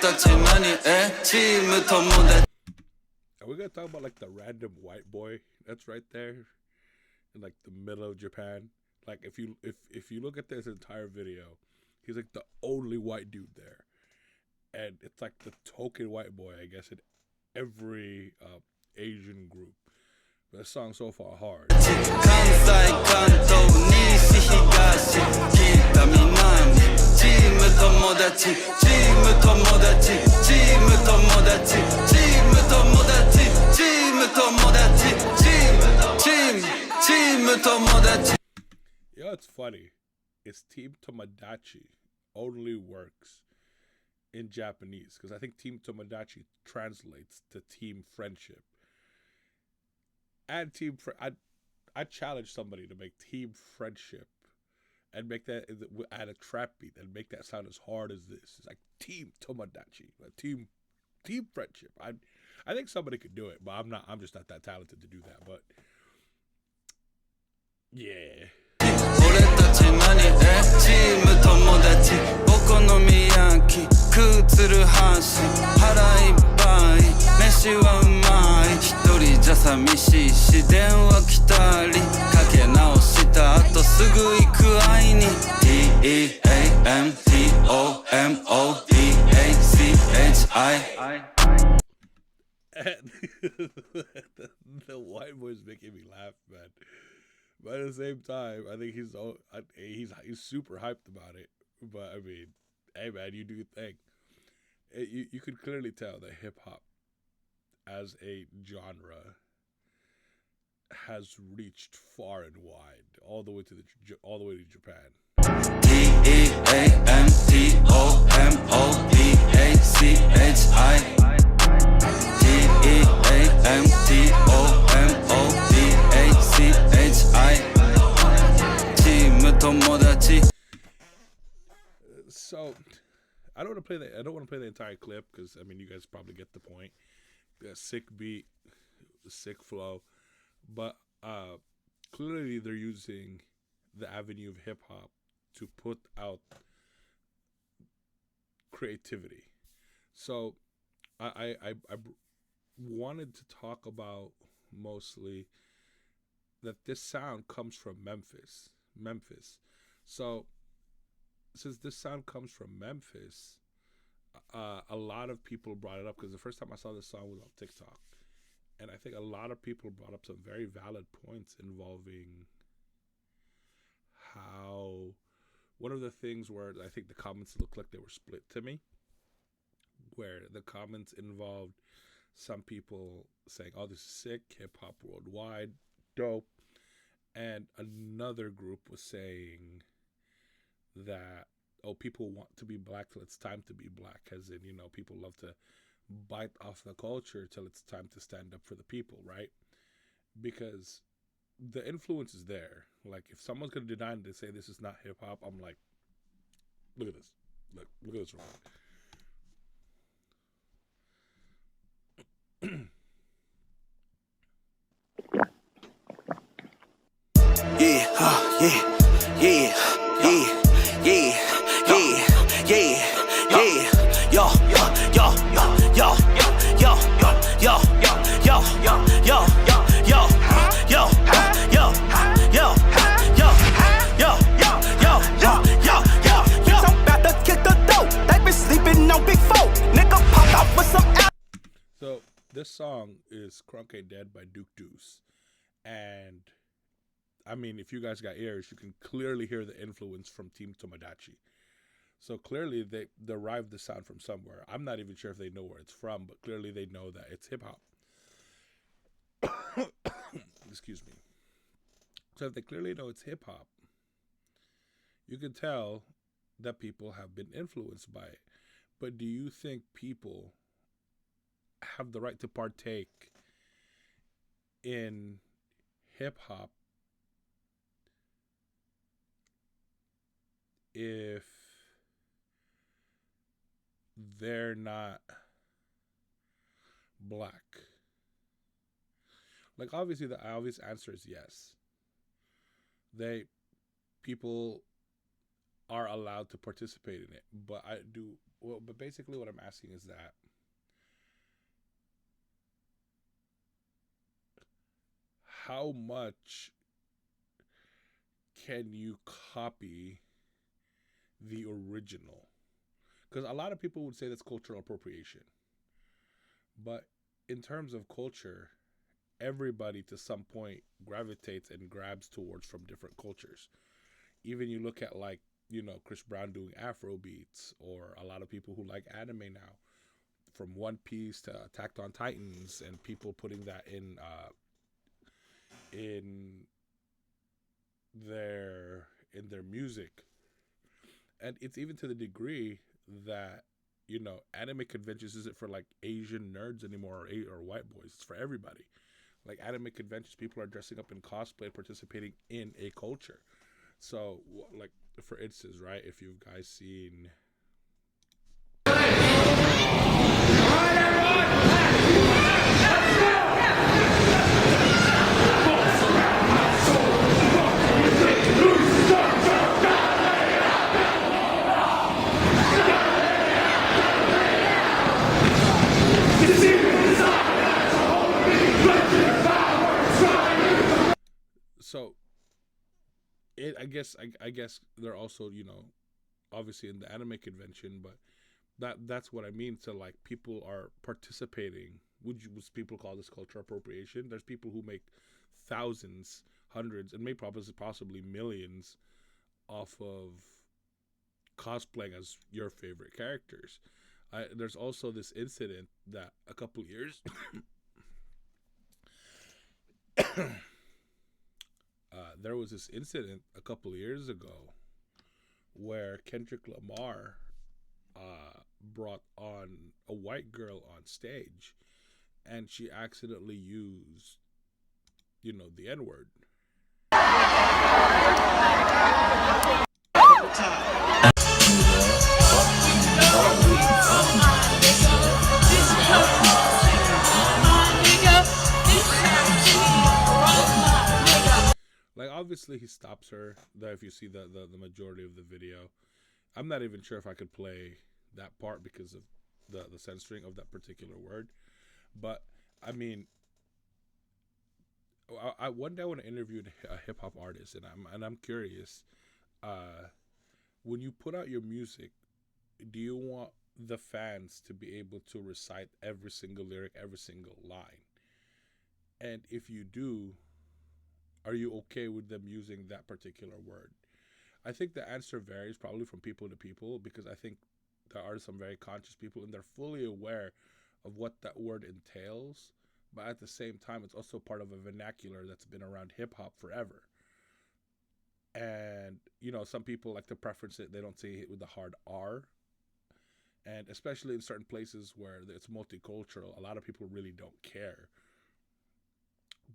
Are we gonna talk about like the random white boy that's right there in like the middle of Japan? Like if you look at this entire video, he's like the only white dude there, and it's like the token white boy, I guess, in every Asian group. But that song so far hard. You know what's funny? It's Team Tomodachi only works in Japanese because I think Team Tomodachi translates to Team Friendship. And I challenge somebody to make Team Friendship and make that add a trap beat and make that sound as hard as this. It's like Team Tomodachi, Team Friendship. I think somebody could do it, but I'm not. I'm just not that talented to do that. But yeah. 俺たち何チーム友達お好み焼き食うつる阪神腹いっぱい飯はうまい一人じゃ寂しいし電話来たりかけ直した後すぐ行く会いに TEAMTOMODACHI And the white boy's making me laugh, man. But at the same time, I think he's super hyped about it. But I mean, hey man, you do your thing. You could clearly tell that hip hop, as a genre, has reached far and wide, all the way to Japan. So, I don't want to play the entire clip because I mean you guys probably get the point. Sick beat, sick flow, but clearly they're using the avenue of hip hop to put out creativity. So, I wanted to talk about mostly that this sound comes from Memphis. So, since this sound comes from Memphis, a lot of people brought it up because the first time I saw this song was on TikTok. And I think a lot of people brought up some very valid points involving how one of the things where I think the comments looked like they were split to me, where the comments involved some people saying, oh, this is sick, hip-hop worldwide, dope. And another group was saying that, oh, people want to be black till it's time to be black, as in, you know, people love to bite off the culture till it's time to stand up for the people, right? Because the influence is there. Like, if someone's going to deny and they say this is not hip-hop, I'm like, look at this. Look at this real quick. So this song is Crunk Ain't Dead by Duke Deuce. And I mean, if you guys got ears, you can clearly hear the influence from Team Tomodachi. So clearly they derived the sound from somewhere. I'm not even sure if they know where it's from, but clearly they know that it's hip hop. Excuse me. So if they clearly know it's hip hop, you can tell that people have been influenced by it. But do you think people have the right to partake in hip hop if they're not black? Like, obviously the obvious answer is yes. People are allowed to participate in it, but well, but basically what I'm asking is that how much can you copy the original? Because a lot of people would say that's cultural appropriation. But in terms of culture, everybody to some point gravitates and grabs towards from different cultures. Even you look at like, Chris Brown doing Afro beats, or a lot of people who like anime now, from One Piece to Attack on Titans, and people putting that in their music. And it's even to the degree that anime conventions isn't for like Asian nerds anymore, or white boys. It's for everybody. Like anime conventions, people are dressing up in cosplay, participating in a culture. So, like for instance, right? If you guys seen so I guess they're also obviously in the anime convention, but that's what I mean. So like people are participating. Would people call this cultural appropriation? There's people who make thousands, hundreds, and maybe possibly millions off of cosplaying as your favorite characters. There's also this incident that a couple years there was this incident a couple of years ago where Kendrick Lamar brought on a white girl on stage, and she accidentally used, the N word. Like obviously he stops her. That if you see the majority of the video, I'm not even sure if I could play that part because of the censoring of that particular word. But I mean, I one day I want to interview a hip hop artist, and I'm curious. When you put out your music, do you want the fans to be able to recite every single lyric, every single line? And if you do, are you okay with them using that particular word? I think the answer varies probably from people to people, because I think there are some very conscious people and they're fully aware of what that word entails. But at the same time, it's also part of a vernacular that's been around hip hop forever. And, some people like to preference it. They don't say it with the hard R. And especially in certain places where it's multicultural, a lot of people really don't care.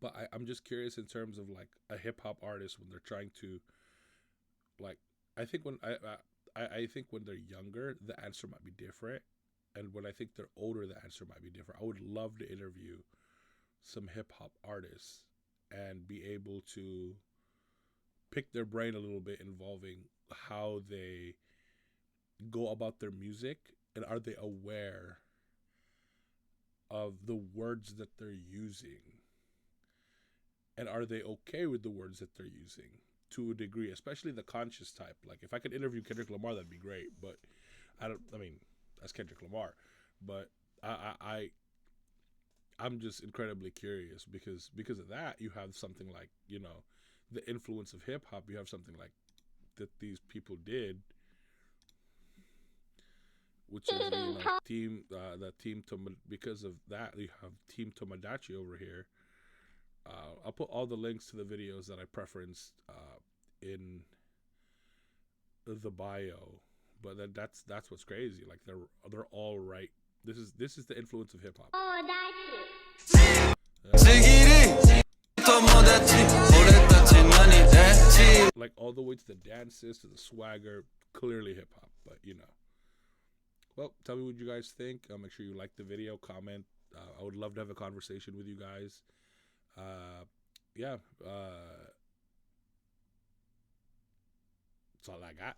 But I'm just curious in terms of like a hip hop artist when they're trying to, like, I think when I think when they're younger, the answer might be different, and when I think they're older, the answer might be different. I would love to interview some hip hop artists and be able to pick their brain a little bit involving how they go about their music, and are they aware of the words that they're using, and are they okay with the words that they're using to a degree, especially the conscious type. Like if I could interview Kendrick Lamar, that'd be great, but I mean that's Kendrick Lamar, but I'm just incredibly curious because of that. You have something like the influence of hip hop. You have something like that these people did, which is team the team because of that you have Team Tomodachi over here. I'll put all the links to the videos that I preferenced in the bio, but then that's what's crazy. Like they're all right. This is the influence of hip hop. Like all the way to the dances, to the swagger, clearly hip hop. But well, tell me what you guys think. Make sure you like the video, comment. I would love to have a conversation with you guys. Yeah, that's all I got.